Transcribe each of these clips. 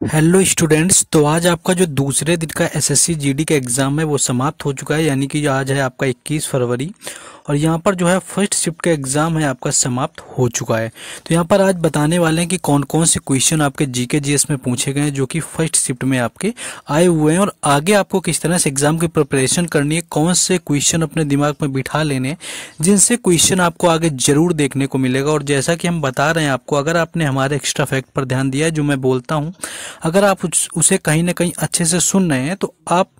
Hello students. तो आज आपका जो दूसरे दिन का एसएससी जीडी का एग्ज़ाम है वो समाप्त हो चुका है, यानी कि आज है आपका 21 फरवरी। और यहाँ पर जो है फर्स्ट शिफ्ट का एग्ज़ाम है आपका समाप्त हो चुका है। तो यहाँ पर आज बताने वाले हैं कि कौन कौन से क्वेश्चन आपके जीके जीएस में पूछे गए हैं जो कि फर्स्ट शिफ्ट में आपके आए हुए हैं, और आगे आपको किस तरह से एग्ज़ाम की प्रिपरेशन करनी है, कौन से क्वेश्चन अपने दिमाग में बिठा लेने हैं जिनसे क्वेश्चन आपको आगे जरूर देखने को मिलेगा। और जैसा कि हम बता रहे हैं आपको, अगर आपने हमारे एक्स्ट्रा फैक्ट पर ध्यान दिया है जो मैं बोलता हूँ, अगर आप उसे कहीं ना कहीं अच्छे से सुन रहे हैं तो आप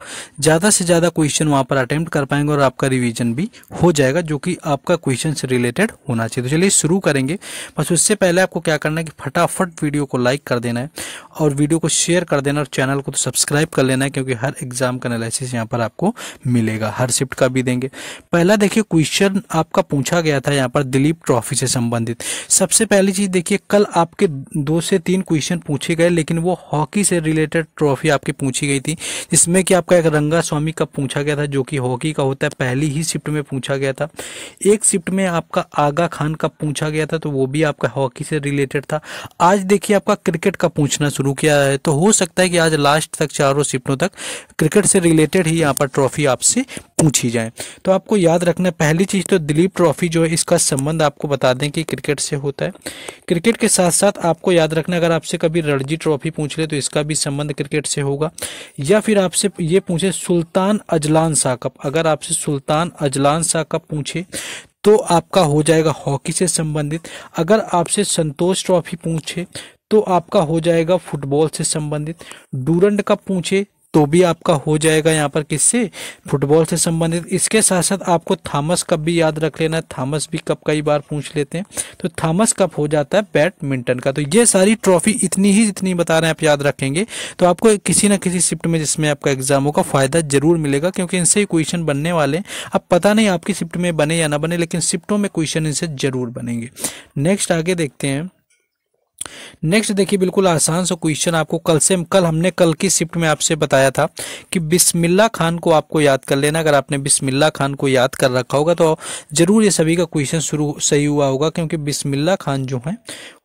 ज़्यादा से ज़्यादा क्वेश्चन वहाँ पर अटेम्प्ट कर पाएंगे और आपका रिवीजन भी हो जाएगा जो कि आपका क्वेश्चन से रिलेटेड होना चाहिए। तो चलिए शुरू करेंगे। बस उससे पहले आपको क्या करना है कि फटाफट वीडियो को लाइक कर देना है और वीडियो को शेयर कर देना और चैनल को तो सब्सक्राइब कर लेना है, क्योंकि हर एग्जाम का एनालिसिस यहाँ पर आपको मिलेगा, हर शिफ्ट का भी देंगे। पहला देखिए क्वेश्चन आपका पूछा गया था यहाँ पर दिलीप ट्रॉफी से संबंधित। सबसे पहली चीज़ देखिए, कल आपके 2 से 3 क्वेश्चन पूछे गए, लेकिन वो हॉकी से रिलेटेड ट्रॉफी आपकी पूछी गई थी, जिसमें कि आपका एक रंगा स्वामी कप पूछा गया था जो कि हॉकी का होता है, पहली ही शिफ्ट में पूछा गया था। एक शिफ्ट में आपका आगा खान कप पूछा गया था, तो वो भी आपका हॉकी से रिलेटेड था। आज देखिए आपका क्रिकेट का पूछना शुरू किया है, तो हो सकता है कि आज लास्ट तक चारों शिफ्टों तक क्रिकेट से रिलेटेड ही यहाँ पर ट्रॉफी आपसे पूछी जाए। तो आपको याद रखना, पहली चीज़ तो दिलीप ट्रॉफी जो है इसका संबंध आपको बता दें कि क्रिकेट से होता है। क्रिकेट के साथ साथ आपको याद रखना, अगर आपसे कभी रणजी ट्रॉफी पूछ ले तो इसका भी संबंध क्रिकेट से होगा। या फिर आपसे ये पूछे सुल्तान अजलान शाह कप, अगर आपसे सुल्तान अजलान शाह कप पूछे तो आपका हो जाएगा हॉकी से संबंधित। अगर आपसे संतोष ट्रॉफी पूछे तो आपका हो जाएगा फुटबॉल से संबंधित। डूरंड कप पूछे तो भी आपका हो जाएगा यहाँ पर किससे, फुटबॉल से संबंधित। इसके साथ साथ आपको थॉमस कप भी याद रख लेना है, थॉमस भी कप कई बार पूछ लेते हैं, तो थॉमस कप हो जाता है बैडमिंटन का। तो ये सारी ट्रॉफी इतनी ही जितनी बता रहे हैं आप याद रखेंगे तो आपको किसी ना किसी शिफ्ट में जिसमें आपका एग्जामों का फायदा जरूर मिलेगा, क्योंकि इनसे ही क्वेश्चन बनने वाले हैं। अब पता नहीं आपकी शिफ्ट में बने या ना बने, लेकिन शिफ्टों में क्वेश्चन इनसे जरूर बनेंगे। नेक्स्ट आगे देखते हैं। नेक्स्ट देखिए, बिल्कुल आसान सा क्वेश्चन आपको कल की शिफ्ट में आपसे बताया था कि बिस्मिल्लाह खान को आपको याद कर लेना। अगर आपने बिस्मिल्लाह खान को याद कर रखा होगा तो जरूर ये सभी का क्वेश्चन शुरू सही हुआ होगा, क्योंकि बिस्मिल्लाह खान जो है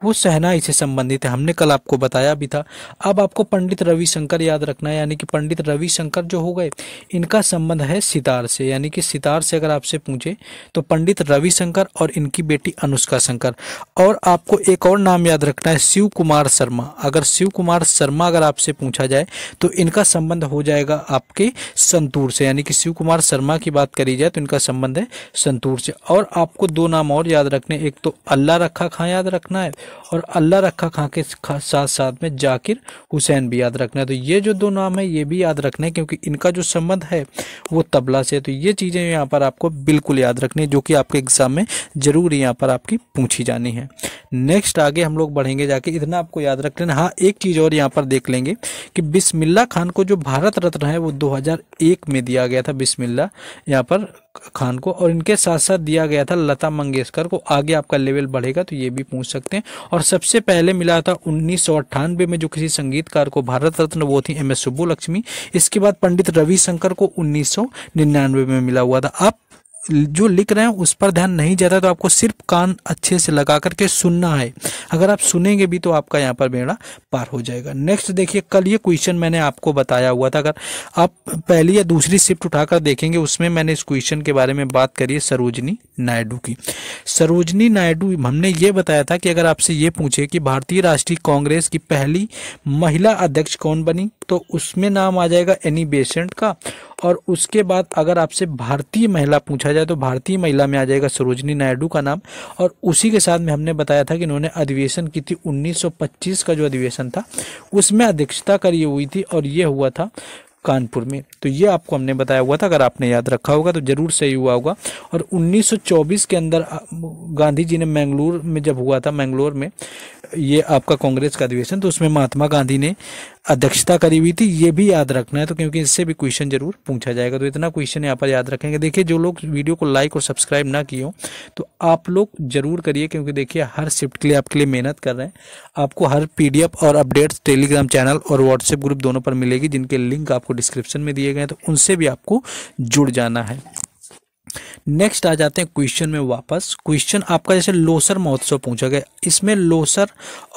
वो शहनाई से संबंधित है, हमने कल आपको बताया भी था। अब आपको पंडित रविशंकर याद रखना है, यानी कि पंडित रविशंकर जो हो गए इनका संबंध है सितार से, यानी कि सितार से अगर आपसे पूछे तो पंडित रविशंकर और इनकी बेटी अनुष्का शंकर। और आपको एक और नाम याद रखना है, शिव कुमार शर्मा। अगर शिव कुमार शर्मा अगर आपसे पूछा जाए तो इनका संबंध हो जाएगा आपके संतूर से, यानी कि शिव कुमार शर्मा की बात करी जाए तो इनका संबंध है संतूर से। और आपको 2 नाम और याद रखने, एक तो अल्लाह रखा खां याद रखना है, और अल्लाह रखा खां के साथ साथ में जाकिर हुसैन भी याद रखना है। तो ये जो 2 नाम है ये भी याद रखना है, क्योंकि इनका जो संबंध है वो तबला से। तो ये चीज़ें यहाँ पर आपको बिल्कुल याद रखनी है, जो कि आपके एग्जाम में जरूर यहाँ पर आपकी पूछी जानी है। नेक्स्ट आगे हम लोग बढ़ेंगे जाके, इतना आपको याद रख लेना। हाँ, एक चीज़ और यहाँ पर देख लेंगे कि बिस्मिल्लाह खान को जो भारत रत्न है वो 2001 में दिया गया था, बिस्मिल्लाह यहाँ पर खान को, और इनके साथ साथ दिया गया था लता मंगेशकर को। आगे आपका लेवल बढ़ेगा तो ये भी पूछ सकते हैं। और सबसे पहले मिला था 1998 में जो किसी संगीतकार को भारत रत्न, वो थी एम एस सुब्बुलक्ष्मी। इसके बाद पंडित रविशंकर को 1999 में मिला हुआ था। आप जो लिख रहे हैं उस पर ध्यान नहीं जाता, तो आपको सिर्फ कान अच्छे से लगा करके सुनना है। अगर आप सुनेंगे भी तो आपका यहाँ पर बेड़ा पार हो जाएगा। नेक्स्ट देखिए, कल ये क्वेश्चन मैंने आपको बताया हुआ था, अगर आप पहली या दूसरी शिफ्ट उठाकर देखेंगे उसमें मैंने इस क्वेश्चन के बारे में बात करी है सरोजनी नायडू की। सरोजनी नायडू, हमने ये बताया था कि अगर आपसे ये पूछे कि भारतीय राष्ट्रीय कांग्रेस की पहली महिला अध्यक्ष कौन बनी, तो उसमें नाम आ जाएगा एनी बेसेंट का। और उसके बाद अगर आपसे भारतीय महिला पूछा जाए तो भारतीय महिला में आ जाएगा सरोजनी नायडू का नाम। और उसी के साथ में हमने बताया था कि इन्होंने अधिवेशन की थी 1925 का जो अधिवेशन था उसमें अध्यक्षता करी हुई थी, और ये हुआ था कानपुर में। तो ये आपको हमने बताया हुआ था, अगर आपने याद रखा होगा तो जरूर सही हुआ होगा। और 1924 के अंदर गांधी जी ने मैंगलोर में जब हुआ था, मैंगलोर में ये आपका कांग्रेस का अधिवेशन, तो उसमें महात्मा गांधी ने अध्यक्षता करी हुई थी, ये भी याद रखना है। तो क्योंकि इससे भी क्वेश्चन जरूर पूछा जाएगा, तो इतना क्वेश्चन यहाँ पर याद रखेंगे। देखिए, जो लोग वीडियो को लाइक और सब्सक्राइब ना किए हो तो आप लोग जरूर करिए, क्योंकि देखिए हर शिफ्ट के लिए आपके लिए मेहनत कर रहे हैं। आपको हर PDF और अपडेट्स टेलीग्राम चैनल और व्हाट्सएप ग्रुप दोनों पर मिलेगी, जिनके लिंक आपको डिस्क्रिप्शन में दिए गए हैं, तो उनसे भी आपको जुड़ जाना है। नेक्स्ट आ जाते हैं क्वेश्चन में वापस। क्वेश्चन आपका जैसे लोसर महोत्सव पूछा गया, इसमें लोसर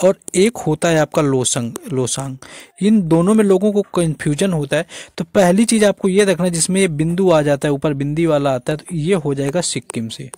और एक होता है आपका लोसांग, इन दोनों में लोगों को कंफ्यूजन होता है। तो पहली चीज आपको ये देखना है, जिसमें ये बिंदु आ जाता है, ऊपर बिंदी वाला आता है, तो ये हो जाएगा सिक्किम से,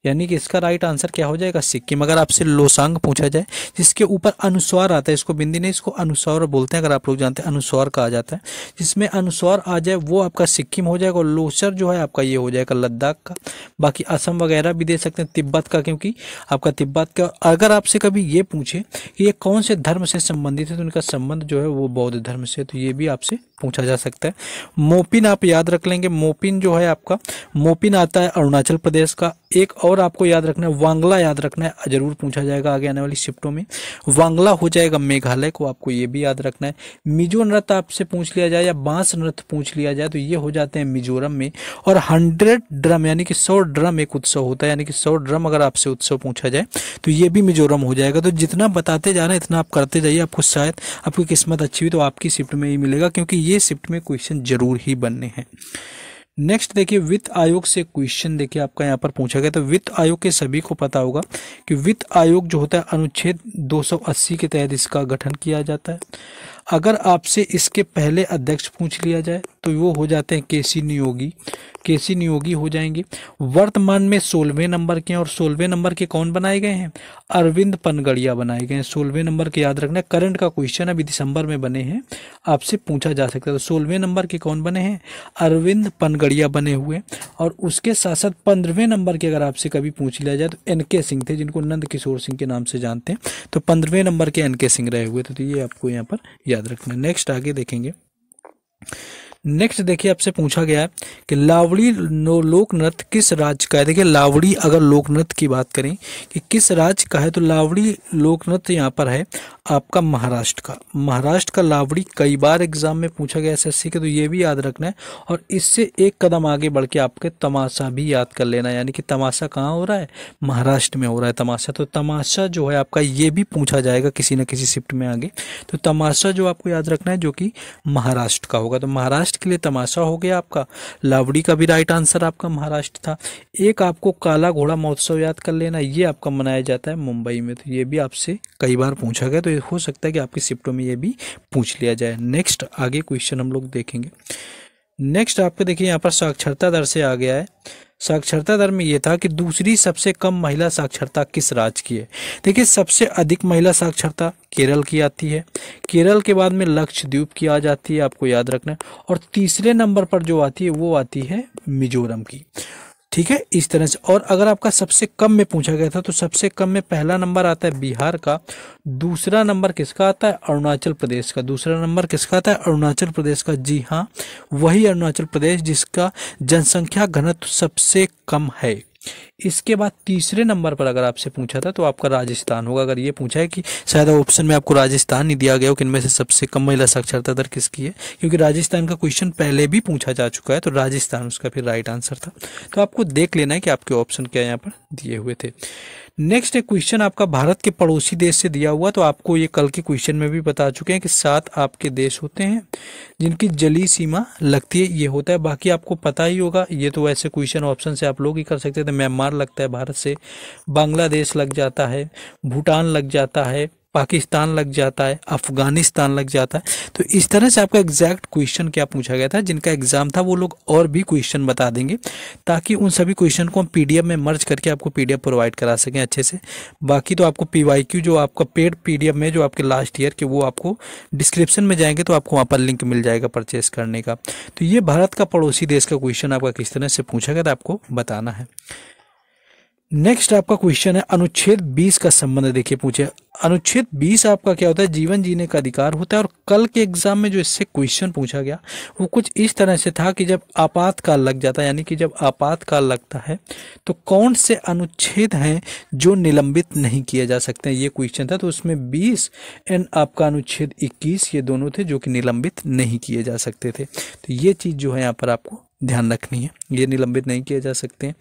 यानी कि इसका राइट आंसर क्या हो जाएगा, सिक्किम। अगर आपसे लोसांग पूछा जाए जिसके ऊपर अनुस्वार आता है, इसको बिंदी नहीं, इसको अनुस्वार बोलते हैं, अगर आप लोग जानते हैं अनुस्वार कहा जाता है, जिसमें अनुस्वार आ जाए वो आपका सिक्किम हो जाएगा। और लोसर जो है आपका ये हो जाएगा लद्दाख का। बाकी असम वगैरह भी दे सकते हैं, तिब्बत का, क्योंकि आपका तिब्बत का। अगर आपसे कभी ये पूछे कि ये कौन से धर्म से संबंधित है, तो उनका संबंध जो है वो बौद्ध धर्म से, तो ये भी आपसे पूछा जा सकता है। मोपिन आप याद रख लेंगे, मोपिन जो है आपका, मोपिन आता है अरुणाचल प्रदेश का। एक और आपको याद रखना है, वांगला याद रखना है, जरूर पूछा जाएगा आगे आने वाली शिफ्टों में। वांगला हो जाएगा मेघालय को, आपको ये भी याद रखना है। मिजो नृत्य आपसे पूछ लिया जाए या बांस नृत्य पूछ लिया जाए, तो ये हो जाते हैं मिजोरम में। और 100 ड्रम यानी कि 100 ड्रम एक उत्सव होता है, यानी कि 100 ड्रम अगर आपसे उत्सव पूछा जाए तो ये भी मिजोरम हो जाएगा। तो जितना बताते जा रहे हैं इतना आप करते जाइए, आपको शायद आपकी किस्मत अच्छी हुई तो आपकी शिफ्ट में ही मिलेगा, क्योंकि ये शिफ्ट में क्वेश्चन जरूर ही बनने हैं। नेक्स्ट देखिए, वित्त आयोग से क्वेश्चन देखिए आपका यहाँ पर पूछा गया। तो वित्त आयोग के सभी को पता होगा कि वित्त आयोग जो होता है अनुच्छेद 280 के तहत इसका गठन किया जाता है। अगर आपसे इसके पहले अध्यक्ष पूछ लिया जाए तो वो हो जाते हैं केसी नियोगी हो जाएंगे। वर्तमान में 16वें नंबर के हैं, और 16वें नंबर के कौन बनाए गए हैं, अरविंद पनगड़िया बनाए गए हैं। 16वें नंबर के याद रखना, करंट का क्वेश्चन अभी दिसंबर में बने हैं, आपसे पूछा जा सकता है। तो 16वें नंबर के कौन बने हैं, अरविंद पनगड़िया बने हुए। और उसके साथ साथ 15वें नंबर के अगर आपसे कभी पूछ लिया जाए तो एनके सिंह थे, जिनको नंद किशोर सिंह के नाम से जानते हैं। तो 15वें नंबर के एनके सिंह रहे हुए थे, तो ये आपको यहाँ पर याद रखना। नेक्स्ट आगे देखेंगे। नेक्स्ट देखिए, आपसे पूछा गया है कि लावड़ी लोक नृत्य किस राज्य का है। देखिए लावड़ी अगर लोक नृत्य की बात करें कि किस राज्य का है, तो लावड़ी लोक नृत्य यहाँ पर है आपका महाराष्ट्र का लावड़ी कई बार एग्जाम में पूछा गया एसएससी के, तो ये भी याद रखना है। और इससे एक कदम आगे बढ़ के आपके तमाशा भी याद कर लेना, यानी कि तमाशा कहाँ हो रहा है, महाराष्ट्र में हो रहा है तमाशा। तो तमाशा जो है आपका ये भी पूछा जाएगा किसी न किसी शिफ्ट में आगे। तो तमाशा जो आपको याद रखना है जो कि महाराष्ट्र का होगा, तो महाराष्ट्र के लिए तमाशा हो गया आपका। लावड़ी का भी राइट आंसर आपका महाराष्ट्र था। एक आपको काला घोड़ा महोत्सव याद कर लेना, ये आपका मनाया जाता है मुंबई में, तो ये भी आपसे कई बार पूछा गया, तो हो सकता है कि आपकी शिफ्टों में ये भी पूछ लिया जाए। नेक्स्ट आगे क्वेश्चन हम लोग देखेंगे। नेक्स्ट आपको देखिए यहाँ पर साक्षरता दर से आ गया है। साक्षरता दर में ये था कि दूसरी सबसे कम महिला साक्षरता किस राज्य की है। देखिए सबसे अधिक महिला साक्षरता केरल की आती है, केरल के बाद में लक्षद्वीप की आ जाती है, आपको याद रखना है। और तीसरे नंबर पर जो आती है वो आती है मिजोरम की, ठीक है, इस तरह से। और अगर आपका सबसे कम में पूछा गया था तो सबसे कम में पहला नंबर आता है बिहार का, दूसरा नंबर किसका आता है, अरुणाचल प्रदेश का। दूसरा नंबर किसका आता है, अरुणाचल प्रदेश का। जी हाँ, वही अरुणाचल प्रदेश जिसका जनसंख्या घनत्व सबसे कम है। इसके बाद तीसरे नंबर पर अगर आपसे पूछा था तो आपका राजस्थान होगा। अगर ये पूछा है कि शायद ऑप्शन में आपको राजस्थान नहीं दिया गया हो कि इनमें से सबसे कम महिला साक्षरता दर किसकी है, क्योंकि राजस्थान का क्वेश्चन पहले भी पूछा जा चुका है, तो राजस्थान उसका फिर राइट आंसर था। तो आपको देख लेना है कि आपके ऑप्शन क्या यहाँ पर दिए हुए थे। नेक्स्ट एक क्वेश्चन आपका भारत के पड़ोसी देश से दिया हुआ, तो आपको ये कल के क्वेश्चन में भी बता चुके हैं कि 7 आपके देश होते हैं जिनकी जलीय सीमा लगती है, ये होता है। बाकी आपको पता ही होगा, ये तो वैसे क्वेश्चन ऑप्शन से आप लोग ही कर सकते थे। म्यांमार लगता है भारत से, बांग्लादेश लग जाता है, भूटान लग जाता है, पाकिस्तान लग जाता है, अफगानिस्तान लग जाता है। तो इस तरह से आपका एग्जैक्ट क्वेश्चन क्या पूछा गया था, जिनका एग्जाम था वो लोग और भी क्वेश्चन बता देंगे, ताकि उन सभी क्वेश्चन को हम पीडीएफ में मर्ज करके आपको पीडीएफ प्रोवाइड करा सकें अच्छे से। बाकी तो आपको पीवाईक्यू जो आपका पेड पीडीएफ में जो आपके लास्ट ईयर के, वो आपको डिस्क्रिप्शन में जाएंगे तो आपको वहाँ पर लिंक मिल जाएगा परचेस करने का। तो ये भारत का पड़ोसी देश का क्वेश्चन आपका किस तरह से पूछा गया था आपको बताना है। नेक्स्ट आपका क्वेश्चन है अनुच्छेद 20 का संबंध देखिए पूछे। अनुच्छेद 20 आपका क्या होता है, जीवन जीने का अधिकार होता है। और कल के एग्जाम में जो इससे क्वेश्चन पूछा गया वो कुछ इस तरह से था कि जब आपातकाल लग जाता है, यानी कि जब आपातकाल लगता है तो कौन से अनुच्छेद हैं जो निलंबित नहीं किए जा सकते हैं, ये क्वेश्चन था। तो उसमें 20 एंड आपका अनुच्छेद 21 ये दोनों थे जो कि निलंबित नहीं किए जा सकते थे। तो ये चीज जो है यहाँ पर आपको ध्यान रखनी है, ये निलंबित नहीं किए जा सकते हैं।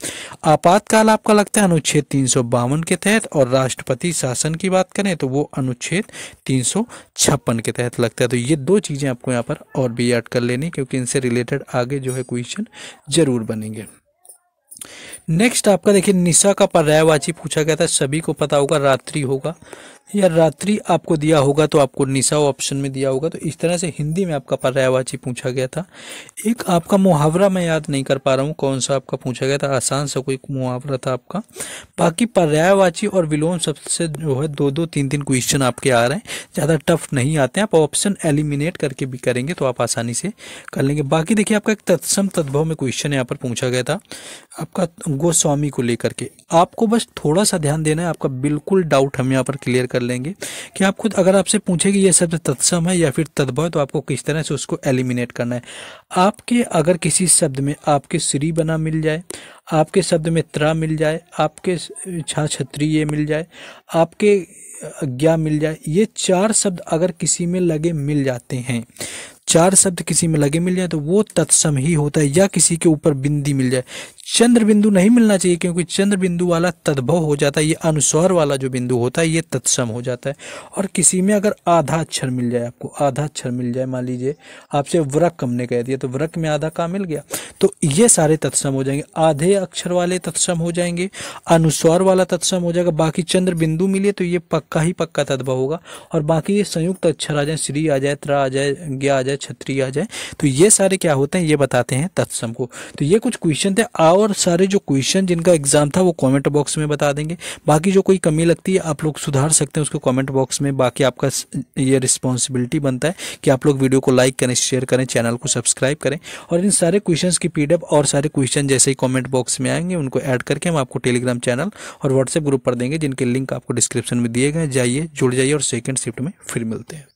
आपातकाल आपका लगता है अनुच्छेद 352 के तहत, और राष्ट्रपति शासन की बात करें तो वो अनुच्छेद 356 के तहत लगता है। तो ये दो चीजें आपको यहाँ पर और भी याद कर लेनी, क्योंकि इनसे रिलेटेड आगे जो है क्वेश्चन जरूर बनेंगे। नेक्स्ट आपका देखिए निशा का पर्यायवाची पूछा गया था, सभी को पता होगा रात्रि होगा या रात्रि आपको दिया होगा तो आपको निशा ऑप्शन में दिया होगा। तो इस तरह से हिंदी में आपका पर्यायवाची पूछा गया था। एक आपका मुहावरा मैं याद नहीं कर पा रहा हूँ कौन सा आपका पूछा गया था, आसान सा कोई मुहावरा था आपका। बाकी पर्यायवाची और विलोम शब्द से जो है 2-2 3-3 क्वेश्चन आपके आ रहे हैं, ज़्यादा टफ नहीं आते हैं। आप ऑप्शन एलिमिनेट करके भी करेंगे तो आप आसानी से कर लेंगे। बाकी देखिए आपका एक तत्सम तद्भव में क्वेश्चन यहाँ पर पूछा गया था आपका गोस्वामी को लेकर के। आपको बस थोड़ा सा ध्यान देना है, आपका बिल्कुल डाउट हम यहाँ पर क्लियर कर लेंगे कि आप खुद अगर आपसे पूछे कि ये शब्द तत्सम है या फिर तद्भव, तो आपको किस तरह से उसको एलिमिनेट करना है। आपके अगर किसी शब्द में आपके श्री बना मिल जाए, आपके शब्द में त्रा मिल जाए, आपके छा छत्रिय मिल जाए, आपके ज्ञा मिल जाए, ये 4 शब्द अगर किसी में लगे मिल जाते हैं, 4 शब्द किसी में लगे मिल जाए तो वो तत्सम ही होता है। या किसी के ऊपर बिंदी मिल जाए, चंद्र बिंदु नहीं मिलना चाहिए क्योंकि चंद्र बिंदु वाला तद्भव हो जाता है, ये अनुस्वार वाला जो बिंदु होता है ये तत्सम हो जाता है। और किसी में अगर आधा अक्षर मिल जाए, आपको आधा अक्षर मिल जाए, मान लीजिए आपसे व्रक हमने कह दिया तो व्रक में आधा का मिल गया, तो ये सारे तत्सम हो जाएंगे। आधे अक्षर वाले तत्सम हो जाएंगे, अनुस्वार वाला तत्सम हो जाएगा। बाकी चंद्र बिंदु मिले तो ये पक्का ही पक्का तद्भव होगा। और बाकी ये संयुक्त अक्षर आ जाए, श्री आ जाए, त्रा आ जाए, ज्ञा आ जाए, छत्री आ जाए, तो ये सारे क्या होते हैं, ये बताते हैं तत्सम को। तो ये कुछ क्वेश्चन थे, और सारे जो क्वेश्चन जिनका एग्जाम था वो कमेंट बॉक्स में बता देंगे। बाकी जो कोई कमी लगती है आप लोग सुधार सकते हैं उसको कमेंट बॉक्स में। बाकी आपका ये रिस्पॉन्सिबिलिटी बनता है कि आप लोग वीडियो को लाइक करें, शेयर करें, चैनल को सब्सक्राइब करें। और इन सारे क्वेश्चंस की पीडीएफ और सारे क्वेश्चन जैसे ही कमेंट बॉक्स में आएंगे उनको ऐड करके हम आपको टेलीग्राम चैनल और व्हाट्सएप ग्रुप पर देंगे, जिनके लिंक आपको डिस्क्रिप्शन में दिए गए। जाइए, जुड़ जाइए और सेकंड शिफ्ट में फिर मिलते हैं।